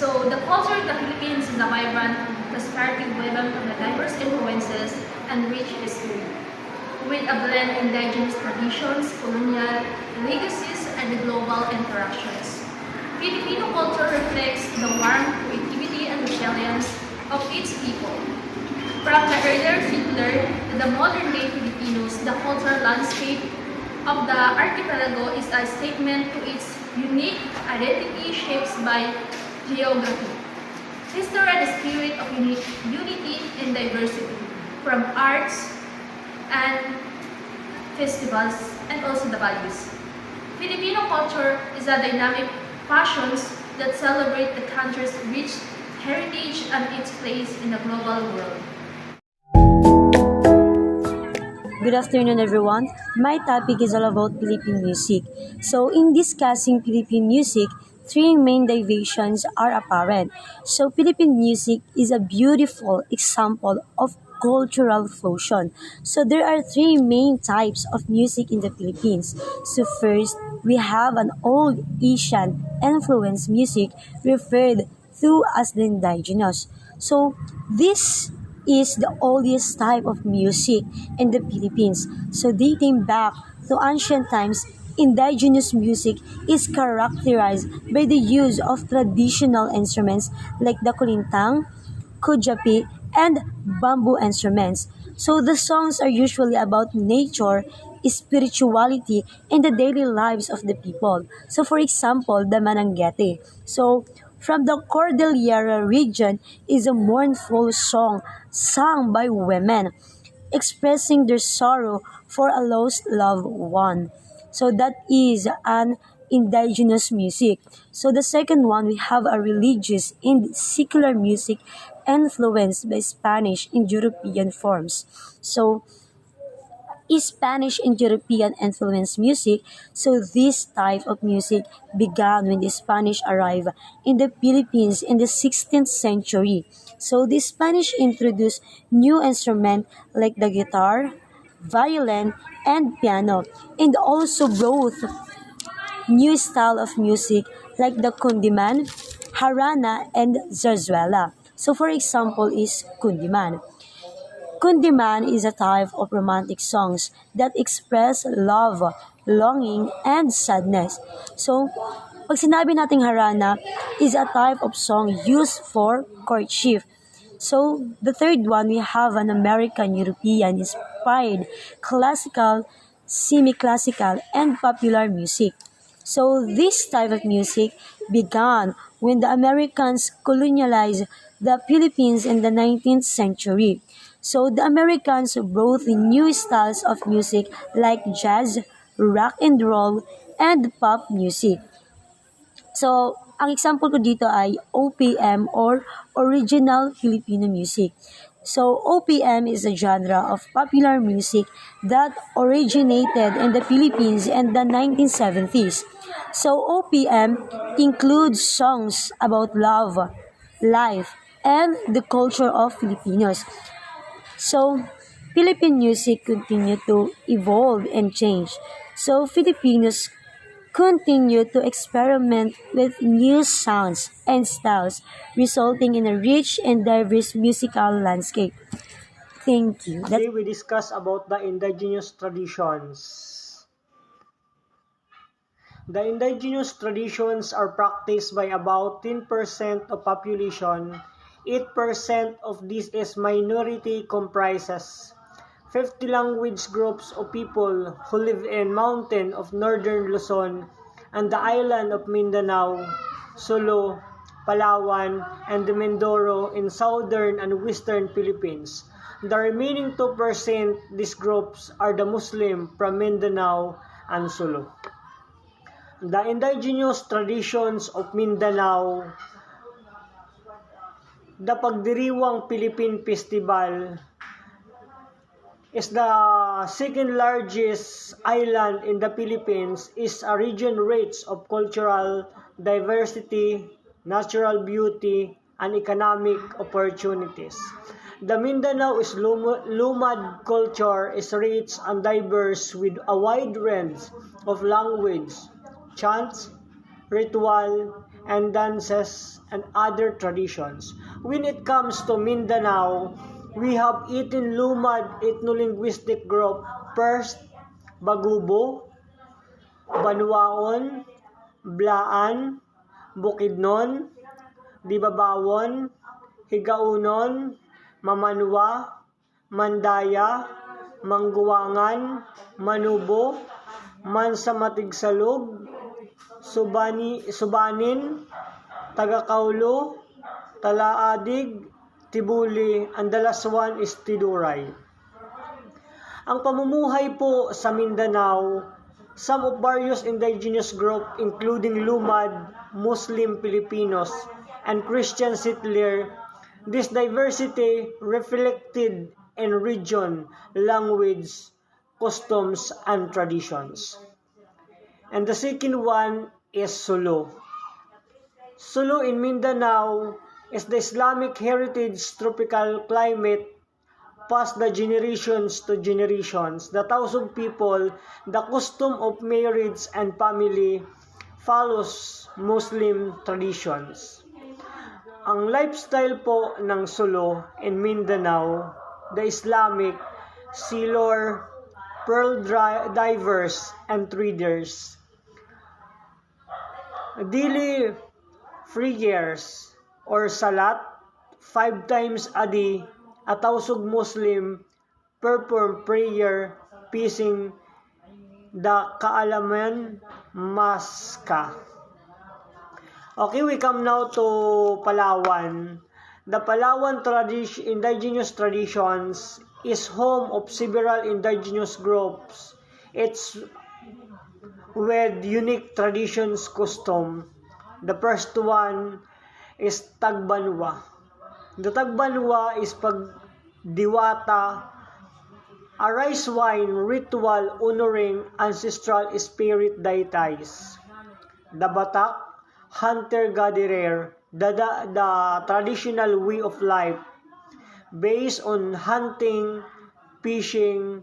So the culture of the Philippines is a vibrant, prosperity driven from the diverse influences and rich history, with a blend of indigenous traditions, colonial legacies, and the global interactions. Filipino culture reflects the warmth, creativity, and resilience of its people. From the earlier settler to the modern-day Filipinos, the cultural landscape of the archipelago is a statement to its unique identity shaped by geography, history, and the spirit of unity and diversity, from arts and festivals, and also the values. Filipino culture is a dynamic passions that celebrate the country's rich heritage and its place in the global world. Good afternoon, everyone. My topic is all about Philippine music. So, in discussing Philippine music, three main divisions are apparent. So, Philippine music is a beautiful example of cultural fusion. So, there are three main types of music in the Philippines. So, first, we have an old Asian influence music referred to as the indigenous. So, this is the oldest type of music in the Philippines. So dating back to ancient times, indigenous music is characterized by the use of traditional instruments like the kulintang, kujapi, and bamboo instruments. So the songs are usually about nature, spirituality, and the daily lives of the people. So for example, the Mananggete. So from the Cordillera region is a mournful song sung by women expressing their sorrow for a lost loved one. So that is an indigenous music. So the second one, we have a religious and secular music influenced by Spanish and European forms. So Spanish and European influenced music. So this type of music began when the Spanish arrived in the Philippines in the 16th century. So the Spanish introduced new instruments like the guitar, violin, and piano, and also brought new style of music like the kundiman, harana, and zarzuela. So for example is kundiman. Kundiman is a type of romantic songs that express love, longing, and sadness. So, pag sinabi nating harana is a type of song used for courtship. So, the third one, we have an American European inspired classical, semi-classical, and popular music. So, this type of music began when the Americans colonialized the Philippines in the 19th century. So, the Americans brought new styles of music like jazz, rock and roll, and pop music. So, ang example ko dito ay OPM or Original Filipino Music. So, OPM is a genre of popular music that originated in the Philippines in the 1970s. So, OPM includes songs about love, life, and the culture of Filipinos. So, Philippine music continue to evolve and change. So, Filipinos continue to experiment with new sounds and styles, resulting in a rich and diverse musical landscape. Thank you. Today we discuss about the indigenous traditions. The indigenous traditions are practiced by about 10% of population. 8% of this is minority comprises 50 language groups of people who live in mountain of northern Luzon and the island of Mindanao, Sulu, Palawan, and the Mindoro in southern and western Philippines. The remaining 2%, these groups are the Muslim from Mindanao and Sulu. The indigenous traditions of Mindanao, the Pagdiriwang Philippine Festival is the second largest island in the Philippines, is a region rich of cultural diversity, natural beauty, and economic opportunities. The Mindanao is Lumad culture is rich and diverse with a wide range of language, chants, ritual, and dances and other traditions. When it comes to Mindanao, we have 18 Lumad ethno-linguistic group. First, Bagubo, Banwaon, Blaan, Bukidnon, Dibabawon, Higaunon, Mamanwa, Mandaya, Mangguwangan, Manubo, Mansamatigsalog, Subanin, Tagakaulo, Talaadig, Tibuli, and the last one is Tiduray. Ang pamumuhay po sa Mindanao, some of various indigenous group including Lumad, Muslim Filipinos, and Christian settler, this diversity reflected in region, language, customs, and traditions. And the second one is Sulu. Sulu in Mindanao is the Islamic heritage tropical climate passed the generations to generations. The thousand people, the custom of marriage and family follows Muslim traditions. Ang lifestyle po ng Sulu in Mindanao, the Islamic, sailor, pearl divers, and traders. Daily prayers or salat 5 times a day, a thousand Muslim perform prayer facing the Kaalaman Maska. Okay, we come now to Palawan. The Palawan indigenous traditions is home of several indigenous groups. It's with unique traditions custom. The first one is Tagbanwa. The Tagbanwa is pagdiwata, a rice wine ritual honoring ancestral spirit deities. The Batak, hunter-gatherer, the traditional way of life based on hunting, fishing,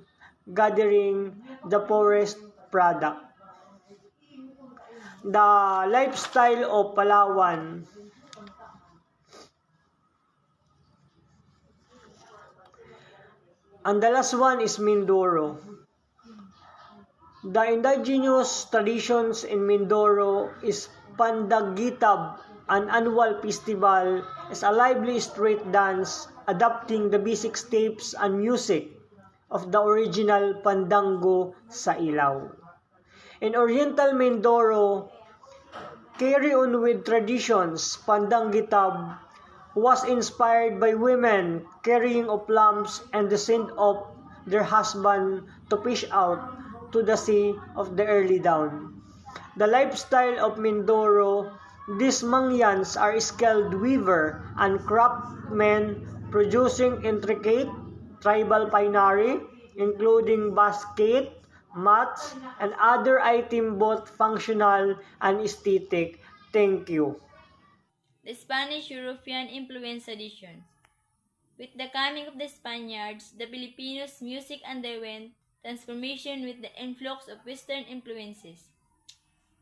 gathering the forest product. The lifestyle of Palawan. And the last one is Mindoro. The indigenous traditions in Mindoro is Pandagitab, an annual festival, is a lively street dance adapting the basic steps and music of the original Pandango sa Ilaw. In Oriental Mindoro, carry on with traditions. Pandangitab was inspired by women carrying of lamps and the scent of their husband to fish out to the sea of the early dawn. The lifestyle of Mindoro, these Mangyans are skilled weaver and craftsmen producing intricate tribal finery, including basket, mats, and other items both functional and aesthetic. Thank you. The Spanish-European influence editions. With the coming of the Spaniards, the Filipinos' music underwent transformation with the influx of Western influences.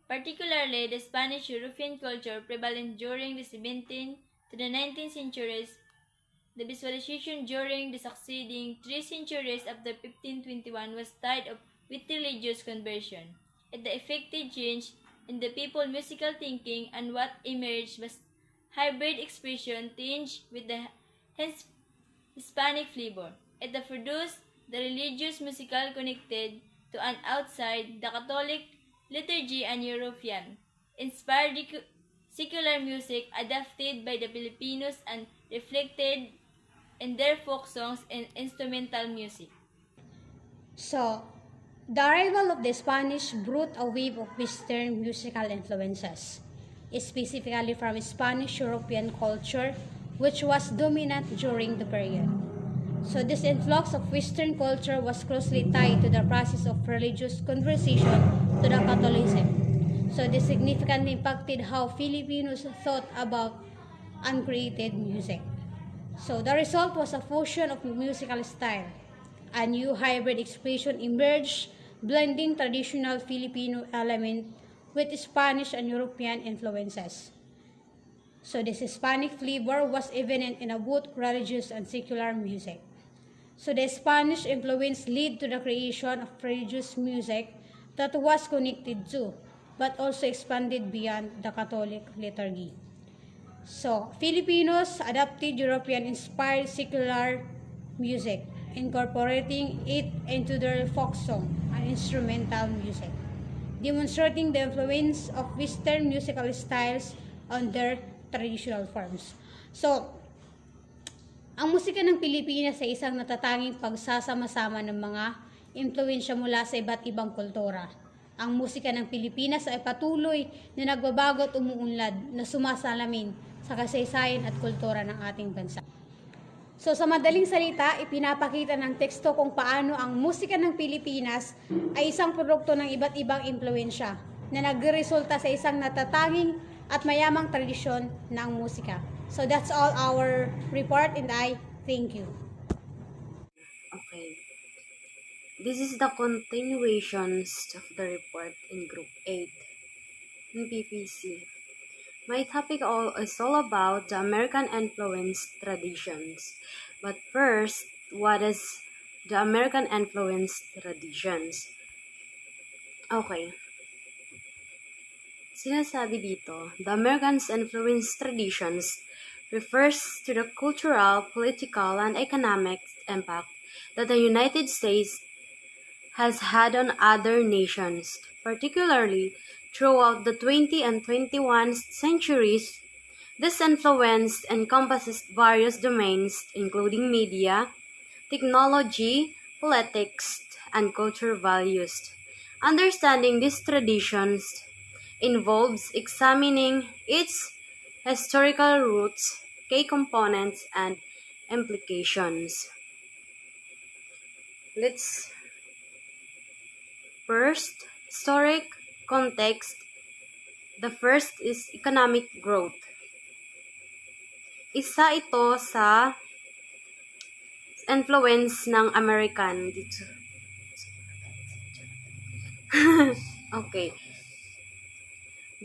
Particularly, the Spanish-European culture prevalent during the 17th to the 19th centuries, the visualization during the succeeding 3 centuries after 1521 was tied up with religious conversion. It effected change in the people's musical thinking, and what emerged was hybrid expression tinged with the Hispanic flavor. It produced the religious musical connected to and outside the Catholic liturgy and European inspired secular music adapted by the Filipinos and reflected in their folk songs and instrumental music. So, the arrival of the Spanish brought a wave of Western musical influences, specifically from Spanish European culture, which was dominant during the period. So this influx of Western culture was closely tied to the process of religious conversion to the Catholicism. So this significantly impacted how Filipinos thought about and created music. So the result was a fusion of musical style. A new hybrid expression emerged, blending traditional Filipino elements with Spanish and European influences. So this Hispanic flavor was evident in both religious and secular music. So the Spanish influence led to the creation of religious music that was connected to, but also expanded beyond the Catholic liturgy. So, Filipinos adopted European-inspired secular music, incorporating it into their folk song and instrumental music, demonstrating the influence of Western musical styles on their traditional forms. So, ang musika ng Pilipinas ay isang natatanging pagsasama-sama ng mga impluwensya mula sa iba't ibang kultura. Ang musika ng Pilipinas ay patuloy na nagbabago at umuunlad na sumasalamin sa kasaysayan at kultura ng ating bansa. So sa madaling salita, ipinapakita ng teksto kung paano ang musika ng Pilipinas ay isang produkto ng iba't ibang impluwensya na nagresulta sa isang natatanging at mayamang tradisyon ng musika. So that's all our report and I thank you. Okay. This is the continuations of the report in Group 8 in PPC. My topic is all about the American influence traditions. But first, what is the American influence traditions? Okay. Sinasabi dito, the Americans influence traditions refers to the cultural, political, and economic impact that the United States has had on other nations, particularly throughout the 20th and 21st centuries. This influence encompasses various domains, including media, technology, politics, and cultural values. Understanding these traditions involves examining its historical roots, key components, and implications. Let's first, historic context. The first is economic growth. Isa ito sa influence ng American dito. Okay.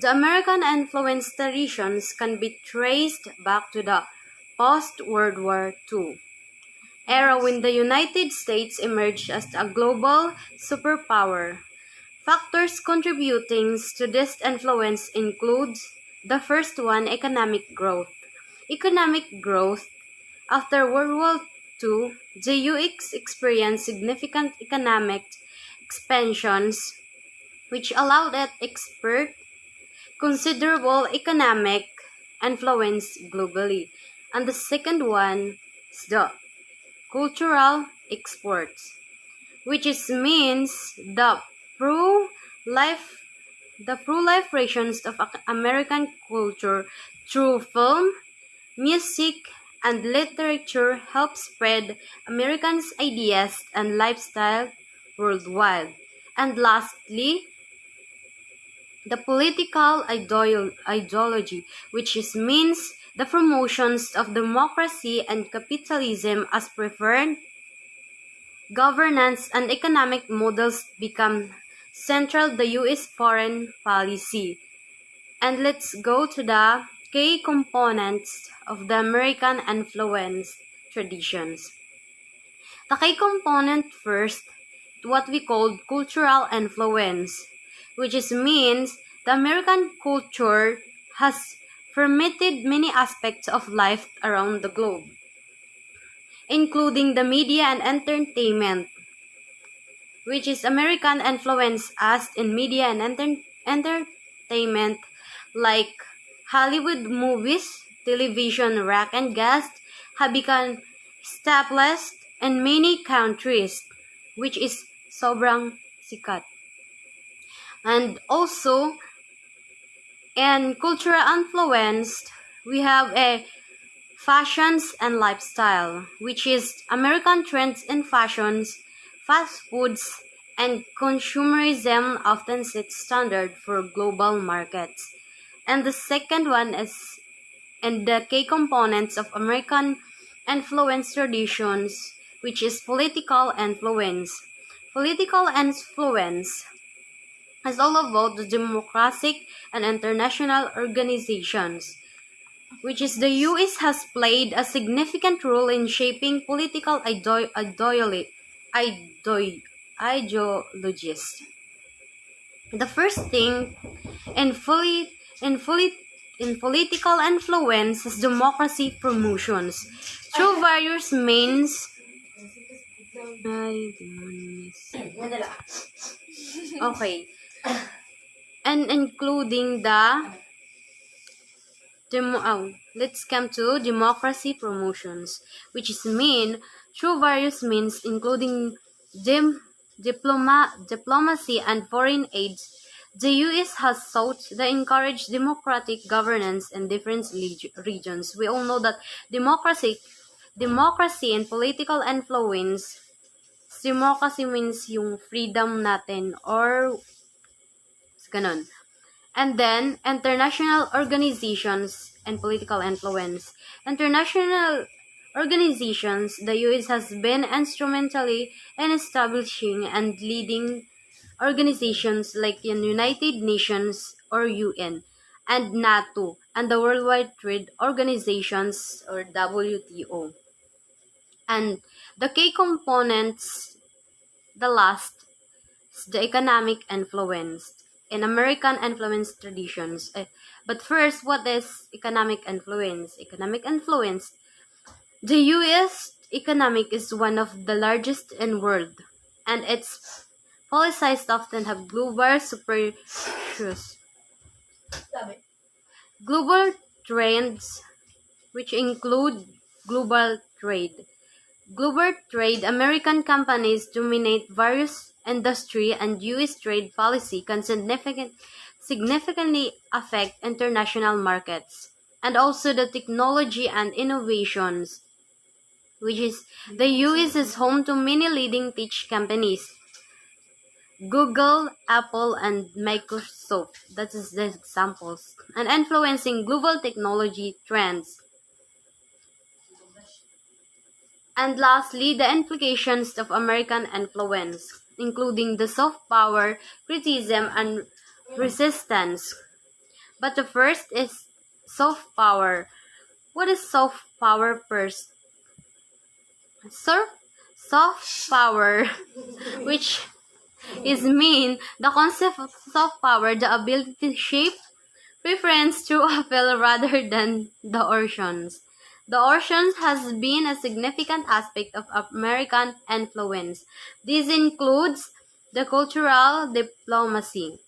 The American influence traditions can be traced back to the post-World War II era when the United States emerged as a global superpower. Factors contributing to this influence include the first one, economic growth. Economic growth. After World War II, the US experienced significant economic expansions, which allowed it expert considerable economic influence globally. And the second one is the cultural exports, which means the pro-life versions of American culture through film, music, and literature help spread Americans' ideas and lifestyle worldwide. And lastly, the political ideology, which means the promotions of democracy and capitalism as preferred governance and economic models become central to the U.S. foreign policy. And let's go to the key components of the American influence traditions. The key component first, what we call cultural influence, which means the American culture has permeated many aspects of life around the globe, including the media and entertainment, which is American influence as in media and entertainment like Hollywood movies, television, rock and guest have become established in many countries, which is sobrang sikat. And also, in cultural influence, we have a fashions and lifestyle, which is American trends in fashions, fast foods, and consumerism often set standard for global markets. And the second one is in the key components of American influence traditions, which is political influence. Political influence is all about the democratic and international organizations. which is the US has played a significant role in shaping political ideologies. The first thing in fully in fully in political influence is democracy promotions through various means. Okay, and including the let's come to democracy promotions, which is mean through various means, including diplomacy and foreign aid. The U.S. has sought to encourage democratic governance in different regions. We all know that democracy and political influence. Democracy means yung freedom natin or ganun. And then, international organizations and political influence. International organizations, the U.S. has been instrumentally in establishing and leading organizations like the United Nations or UN and NATO and the Worldwide Trade Organizations or WTO. And the key components, the last, is the economic influence in American influence traditions. But first, what is economic influence? Economic influence. The U.S. economic is one of the largest in world, and its policies often have global trends, which include global trade. Global trade, American companies dominate various industry and U.S. trade policy can significantly affect international markets. And also the technology and innovations, which is the U.S. is home to many leading tech companies. Google, Apple, and Microsoft, that is the examples, and influencing global technology trends. And lastly, the implications of American influence, including the soft power, criticism, and resistance. But the first is soft power. What is soft power first? Soft power, which is mean the concept of soft power, the ability to shape preference through appeal rather than the oceans. The oceans has been a significant aspect of American influence. This includes the cultural diplomacy,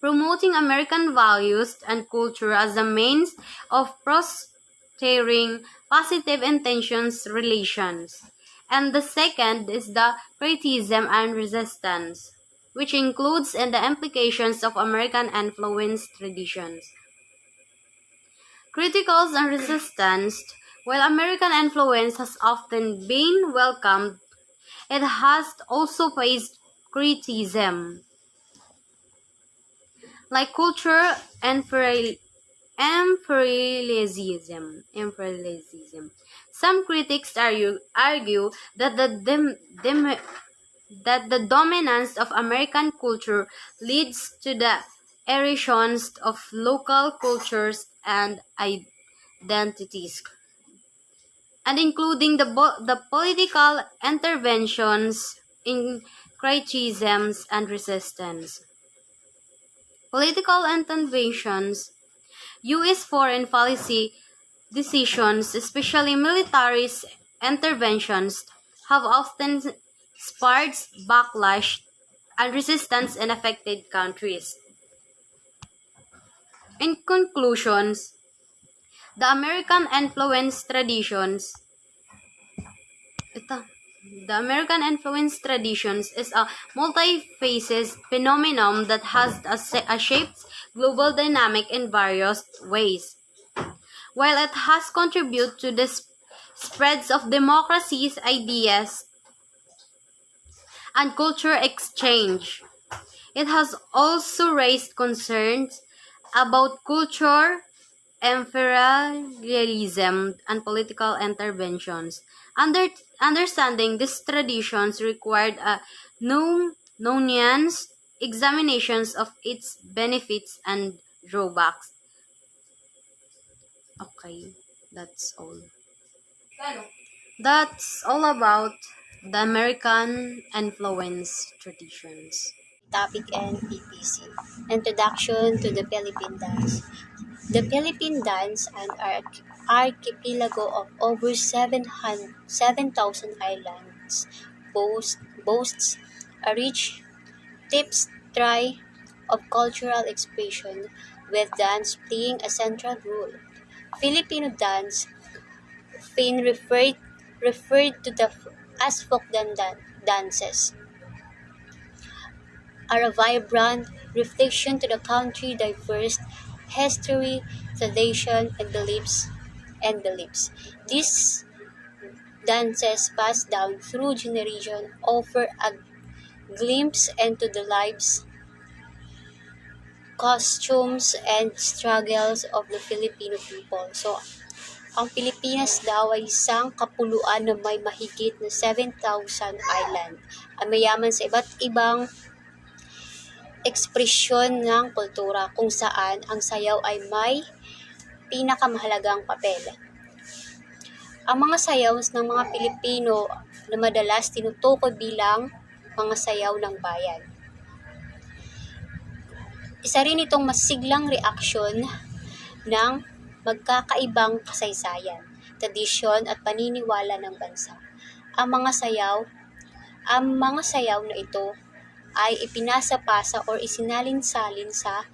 promoting American values and culture as a means of fostering positive intentions relations. And the second is the criticism and resistance, which includes in the implications of American influence traditions. Criticals and resistance, while American influence has often been welcomed, it has also faced criticism, like cultural imperialism. Some critics argue that that the dominance of American culture leads to the erosion of local cultures and identities, and including the political interventions in criticisms and resistance. Political interventions, U.S. foreign policy decisions, especially military interventions, have often sparked backlash and resistance in affected countries. In conclusions, the American influence traditions ito, the American influence traditions is a multi-faceted phenomenon that has shaped global dynamic in various ways. While it has contributed to the spreads of democracies, ideas, and culture exchange, it has also raised concerns about culture, imperialism, and political interventions. Understanding these traditions required a nuanced examinations of its benefits and drawbacks. Okay, that's all. That's all about the American influence traditions. Topic and PPC. Introduction to the Philippine dance. The Philippine dance, an archipelago of over 7,000 islands, boasts a rich tapestry of cultural expression, with dance playing a central role. Filipino dance, often referred to as dances, are a vibrant reflection to the country's diverse history, tradition, and beliefs. These dances passed down through generations offer a glimpse into the lives, costumes, and struggles of the Filipino people. So, ang Pilipinas daw ay isang kapuluan na may mahigit na 7,000 island. Ang mayaman sa iba't ibang ekspresyon ng kultura kung saan ang sayaw ay may pinakamahalagang papel. Ang mga sayaw ng mga Pilipino na madalas tinutukoy bilang mga sayaw ng bayan. Isa rin itong masiglang reaksyon ng magkakaibang kasaysayan, tradisyon at paniniwala ng bansa. Ang mga sayaw na ito ay ipinasa-pasa or isinalin-salin sa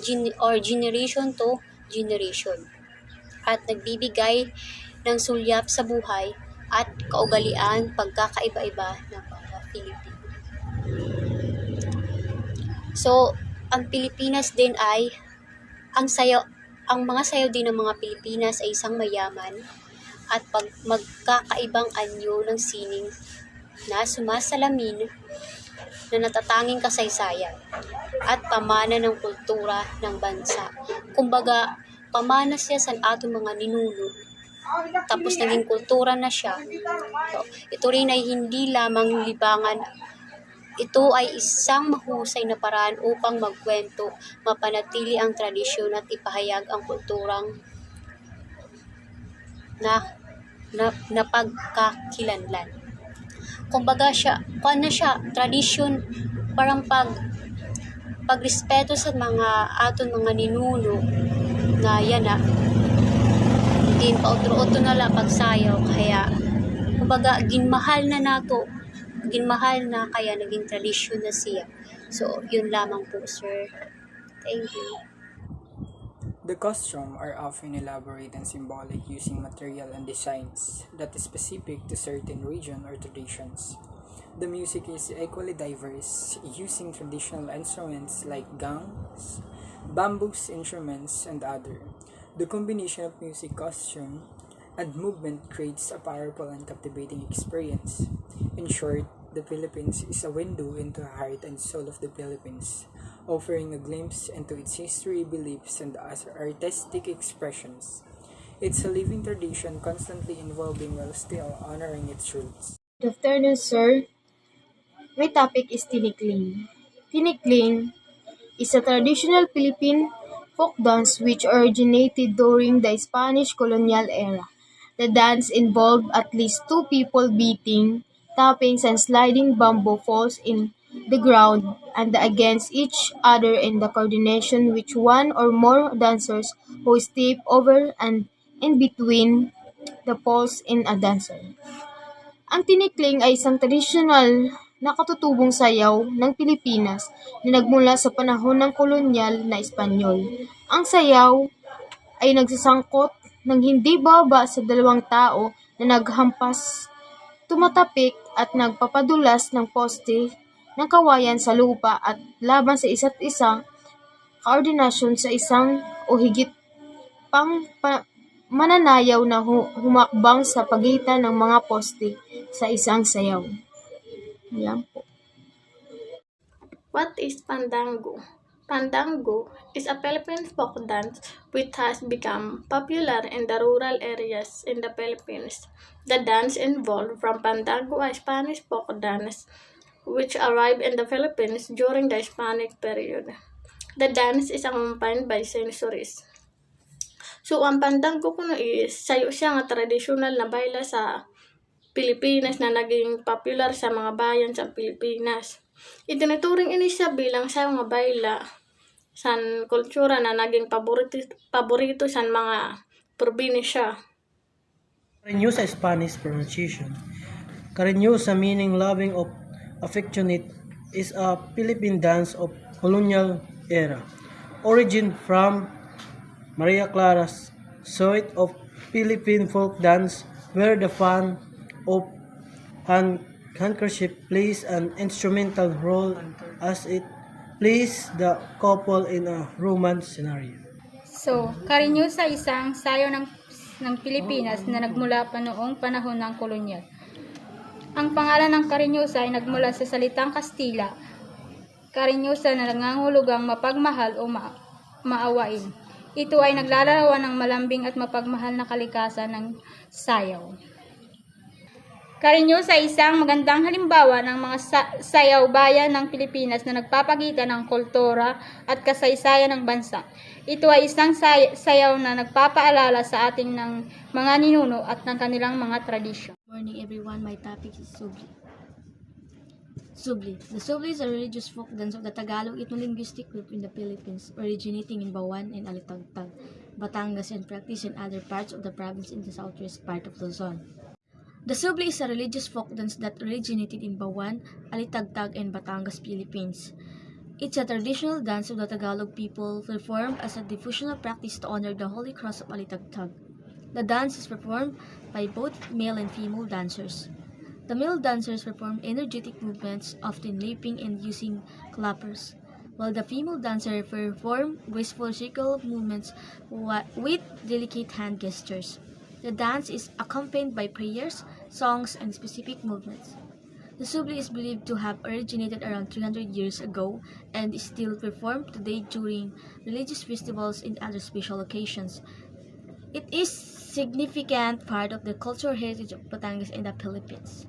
generation to generation at nagbibigay ng sulyap sa buhay at kaugalian pagkakaiba-iba ng mga Pilipino. So, ang Pilipinas din ay ang mga sayaw din ng mga Pilipinas ay isang mayaman at magkakaibang anyo ng sining na sumasalamin na natatanging kasaysayan at pamana ng kultura ng bansa. Kumbaga, pamana siya sa atong mga ninuno. Tapos naging kultura na siya. So, ito rin ay hindi lamang libangan. Ito ay isang mahusay na paraan upang magkwento, mapanatili ang tradisyon at ipahayag ang kulturang na pagkakilanlan. Kumbaga tradisyon, parang pagrespeto sa aton mga ninuno na yan na din pautro-utro na lang pagsayaw, kaya kumbaga ginmahal na kaya naging tradisyon na siya. So yun lamang po, sir. Thank you. The costumes are often elaborate and symbolic, using material and designs that is specific to certain region or traditions. The music is equally diverse, using traditional instruments like gongs, bamboo instruments, and other. The combination of music, costume, and movement creates a powerful and captivating experience. In short, the Philippines is a window into the heart and soul of the Philippines, offering a glimpse into its history, beliefs, and artistic expressions. It's a living tradition constantly evolving while still honoring its roots. Good afternoon, sir. My topic is tinikling. Tinikling is a traditional Philippine folk dance which originated during the Spanish colonial era. The dance involved at least two people beating, tapping, and sliding bamboo poles in the ground and against each other in the coordination with one or more dancers who step over and in between the poles in a dancer. Ang tinikling ay isang tradisyonal na katutubong sayaw ng Pilipinas na nagmula sa panahon ng kolonyal na Espanyol. Ang sayaw ay nagsasangkot ng hindi bababa sa dalawang tao na naghampas, tumatapik at nagpapadulas ng poste ng kawayan sa lupa at laban sa isa't isa, koordinasyon sa isang o higit pang mananayaw na humakbang sa pagitan ng mga poste sa isang sayaw. Yan po. What is Pandango? Pandango is a Philippine folk dance which has become popular in the rural areas in the Philippines. The dance involved from Pandango, a Spanish folk dance which arrived in the Philippines during the Hispanic period. The dance is accompanied by centuries. So, ang pandango kuno is sayo siya nga traditional na bayla sa Pilipinas na naging popular sa mga bayan sa Pilipinas. Itinuturing ini siya bilang sayo nga bayla san kultura na naging paborito sa mga probinsya. Cariño sa Spanish pronunciation. Cariño sa meaning loving of affectionate is a Philippine dance of colonial era. Origin from Maria Clara's suite of Philippine folk dance where the fan of handkerchief plays an instrumental role as it plays the couple in a romance scenario. So, Cariñosa isang sayo ng Pilipinas na nagmula pa noong panahon ng kolonyal. Ang pangalan ng Cariñosa ay nagmula sa salitang Kastila. Cariñosa na nangangahulugang mapagmahal o maawain. Ito ay naglalarawan ng malambing at mapagmahal na kalikasan ng sayaw. Cariñosa ay isang magandang halimbawa ng mga sayaw bayan ng Pilipinas na nagpapagitan ng kultura at kasaysayan ng bansa. Ito ay isang sayaw na nagpapaalala sa ating ng mga ninuno at ng kanilang mga tradisyon. Morning everyone, my topic is Subli. Subli. The Subli is a religious folk dance of the Tagalog ethno-linguistic group in the Philippines, originating in Bawan and Alitagtag, Batangas, and practiced in other parts of the province in the southwest part of Luzon. The Subli is a religious folk dance that originated in Bawan, Alitagtag, and Batangas, Philippines. It's a traditional dance of the Tagalog people performed as a devotional practice to honor the Holy Cross of Alitagtag. The dance is performed by both male and female dancers. The male dancers perform energetic movements, often leaping and using clappers, while the female dancer perform graceful circle movements with delicate hand gestures. The dance is accompanied by prayers, songs, and specific movements. The Subli is believed to have originated around 300 years ago and is still performed today during religious festivals and other special occasions. It is a significant part of the cultural heritage of Batangas and the Philippines.